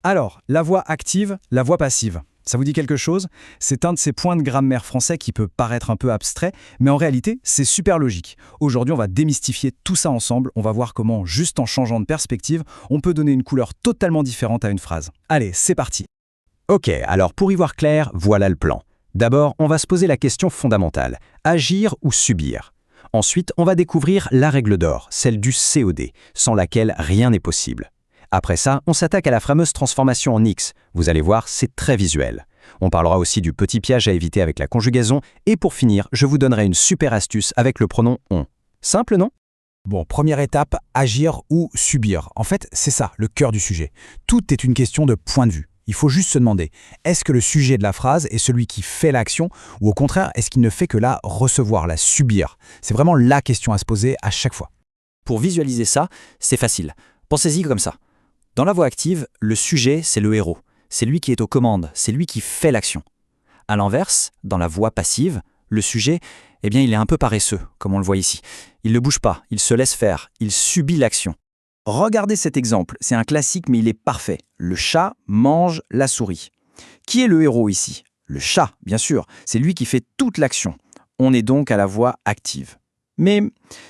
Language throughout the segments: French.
Alors, la voix active, la voix passive. Ça vous dit quelque chose? C'est un de ces points de grammaire français qui peut paraître un peu abstrait, mais en réalité, c'est super logique. Aujourd'hui, on va démystifier tout ça ensemble. On va voir comment, juste en changeant de perspective, on peut donner une couleur totalement différente à une phrase. Allez, c'est parti. Ok, alors pour y voir clair, voilà le plan. D'abord, on va se poser la question fondamentale. Agir ou subir? Ensuite, on va découvrir la règle d'or, celle du COD, sans laquelle rien n'est possible. Après ça, on s'attaque à la fameuse transformation en X. Vous allez voir, c'est très visuel. On parlera aussi du petit piège à éviter avec la conjugaison. Et pour finir, je vous donnerai une super astuce avec le pronom on. Simple, non? Bon, première étape, agir ou subir. En fait, c'est ça, le cœur du sujet. Tout est une question de point de vue. Il faut juste se demander, est-ce que le sujet de la phrase est celui qui fait l'action ou au contraire, est-ce qu'il ne fait que la recevoir, la subir? C'est vraiment la question à se poser à chaque fois. Pour visualiser ça, c'est facile. Pensez-y comme ça. Dans la voix active, le sujet, c'est le héros. C'est lui qui est aux commandes, c'est lui qui fait l'action. À l'inverse, dans la voix passive, le sujet, il est un peu paresseux, comme on le voit ici. Il ne bouge pas, il se laisse faire, il subit l'action. Regardez cet exemple, c'est un classique mais il est parfait. Le chat mange la souris. Qui est le héros ici? Le chat, bien sûr, c'est lui qui fait toute l'action. On est donc à la voix active. Mais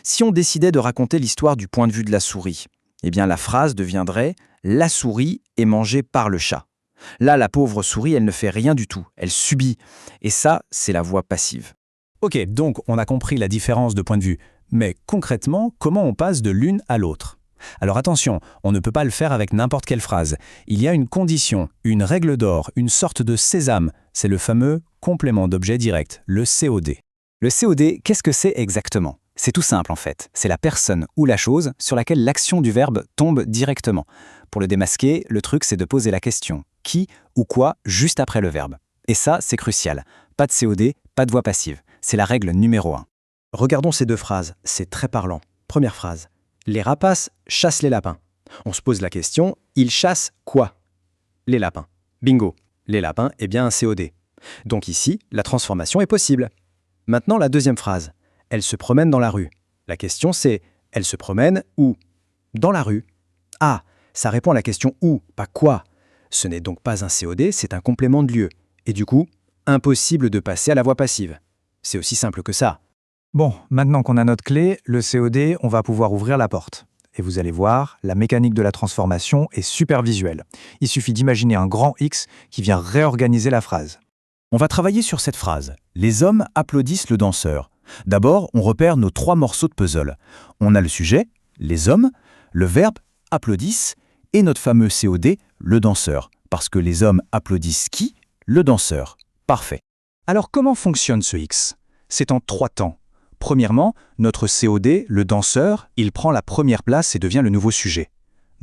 si on décidait de raconter l'histoire du point de vue de la souris, la phrase deviendrait « La souris est mangée par le chat ». Là, la pauvre souris, elle ne fait rien du tout, elle subit. Et ça, c'est la voix passive. Ok, donc on a compris la différence de point de vue. Mais concrètement, comment on passe de l'une à l'autre? Alors attention, on ne peut pas le faire avec n'importe quelle phrase. Il y a une condition, une règle d'or, une sorte de sésame. C'est le fameux complément d'objet direct, le COD. Le COD, qu'est-ce que c'est exactement? C'est tout simple en fait. C'est la personne ou la chose sur laquelle l'action du verbe tombe directement. Pour le démasquer, le truc c'est de poser la question « qui » ou « quoi » juste après le verbe. Et ça, c'est crucial. Pas de COD, pas de voix passive. C'est la règle numéro 1. Regardons ces deux phrases, c'est très parlant. Première phrase. Les rapaces chassent les lapins. On se pose la question, ils chassent quoi? Les lapins. Bingo. Les lapins, un COD. Donc ici, la transformation est possible. Maintenant, la deuxième phrase. Elle se promène dans la rue. La question c'est, elle se promène où? Dans la rue. Ah, ça répond à la question où, pas quoi. Ce n'est donc pas un COD, c'est un complément de lieu. Et du coup, impossible de passer à la voix passive. C'est aussi simple que ça. Bon, maintenant qu'on a notre clé, le COD, on va pouvoir ouvrir la porte. Et vous allez voir, la mécanique de la transformation est super visuelle. Il suffit d'imaginer un grand X qui vient réorganiser la phrase. On va travailler sur cette phrase. Les hommes applaudissent le danseur. D'abord, on repère nos 3 morceaux de puzzle. On a le sujet, les hommes, le verbe applaudissent et notre fameux COD, le danseur. Parce que les hommes applaudissent qui? Le danseur. Parfait. Alors comment fonctionne ce X? C'est en 3 temps. Premièrement, notre COD, le danseur, il prend la première place et devient le nouveau sujet.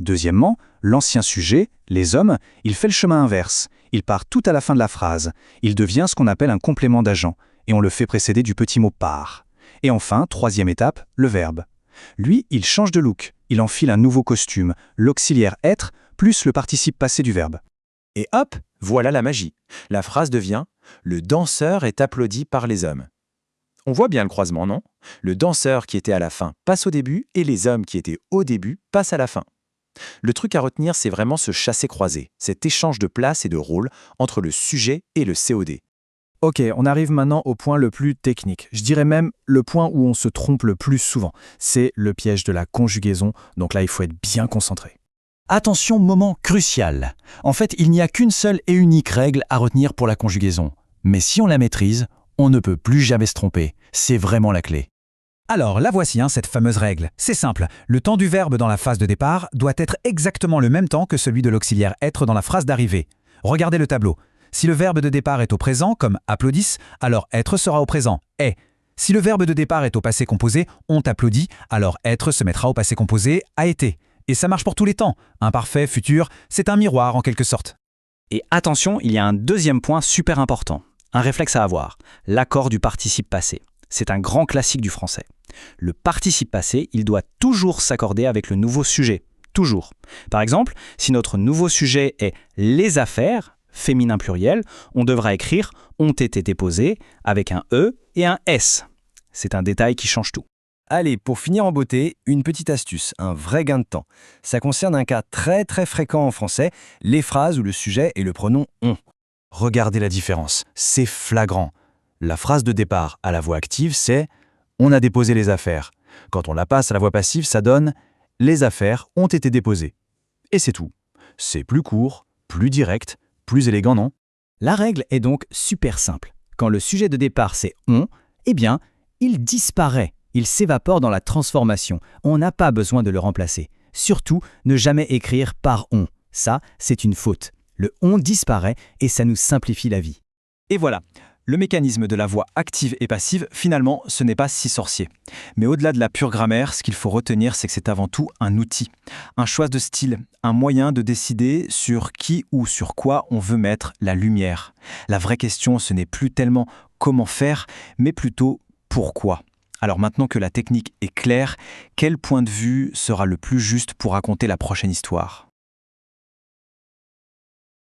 Deuxièmement, l'ancien sujet, les hommes, il fait le chemin inverse. Il part tout à la fin de la phrase. Il devient ce qu'on appelle un complément d'agent, et on le fait précéder du petit mot par. Et enfin, troisième étape, le verbe. Lui, il change de look. Il enfile un nouveau costume, l'auxiliaire être, plus le participe passé du verbe. Et hop, voilà la magie. La phrase devient « Le danseur est applaudi par les hommes ». On voit bien le croisement, non? Le danseur qui était à la fin passe au début et les hommes qui étaient au début passent à la fin. Le truc à retenir, c'est vraiment ce chassé-croisé, cet échange de place et de rôle entre le sujet et le COD. Ok, on arrive maintenant au point le plus technique. Je dirais même le point où on se trompe le plus souvent. C'est le piège de la conjugaison, donc là il faut être bien concentré. Attention, moment crucial. En fait, il n'y a qu'une seule et unique règle à retenir pour la conjugaison. Mais si on la maîtrise, on ne peut plus jamais se tromper. C'est vraiment la clé. Alors, la voici, cette fameuse règle. C'est simple, le temps du verbe dans la phase de départ doit être exactement le même temps que celui de l'auxiliaire être dans la phrase d'arrivée. Regardez le tableau. Si le verbe de départ est au présent, comme applaudissent, alors être sera au présent, est. Si le verbe de départ est au passé composé, on t'applaudit, alors être se mettra au passé composé, a été. Et ça marche pour tous les temps. Imparfait, futur, c'est un miroir en quelque sorte. Et attention, il y a un deuxième point super important. Un réflexe à avoir, l'accord du participe passé. C'est un grand classique du français. Le participe passé, il doit toujours s'accorder avec le nouveau sujet. Toujours. Par exemple, si notre nouveau sujet est « les affaires », féminin pluriel, on devra écrire « ont été déposés » avec un « e » et un « s ». C'est un détail qui change tout. Allez, pour finir en beauté, une petite astuce, un vrai gain de temps. Ça concerne un cas très fréquent en français, les phrases où le sujet est le pronom « on ». Regardez la différence, c'est flagrant. La phrase de départ à la voix active, c'est « on a déposé les affaires ». Quand on la passe à la voix passive, ça donne « les affaires ont été déposées ». Et c'est tout. C'est plus court, plus direct, plus élégant, non? La règle est donc super simple. Quand le sujet de départ c'est « on », eh bien, il disparaît. Il s'évapore dans la transformation. On n'a pas besoin de le remplacer. Surtout, ne jamais écrire par « on ». Ça, c'est une faute. Le « on » disparaît et ça nous simplifie la vie. Et voilà, le mécanisme de la voix active et passive, finalement, ce n'est pas si sorcier. Mais au-delà de la pure grammaire, ce qu'il faut retenir, c'est que c'est avant tout un outil, un choix de style, un moyen de décider sur qui ou sur quoi on veut mettre la lumière. La vraie question, ce n'est plus tellement comment faire, mais plutôt pourquoi. Alors maintenant que la technique est claire, quel point de vue sera le plus juste pour raconter la prochaine histoire ?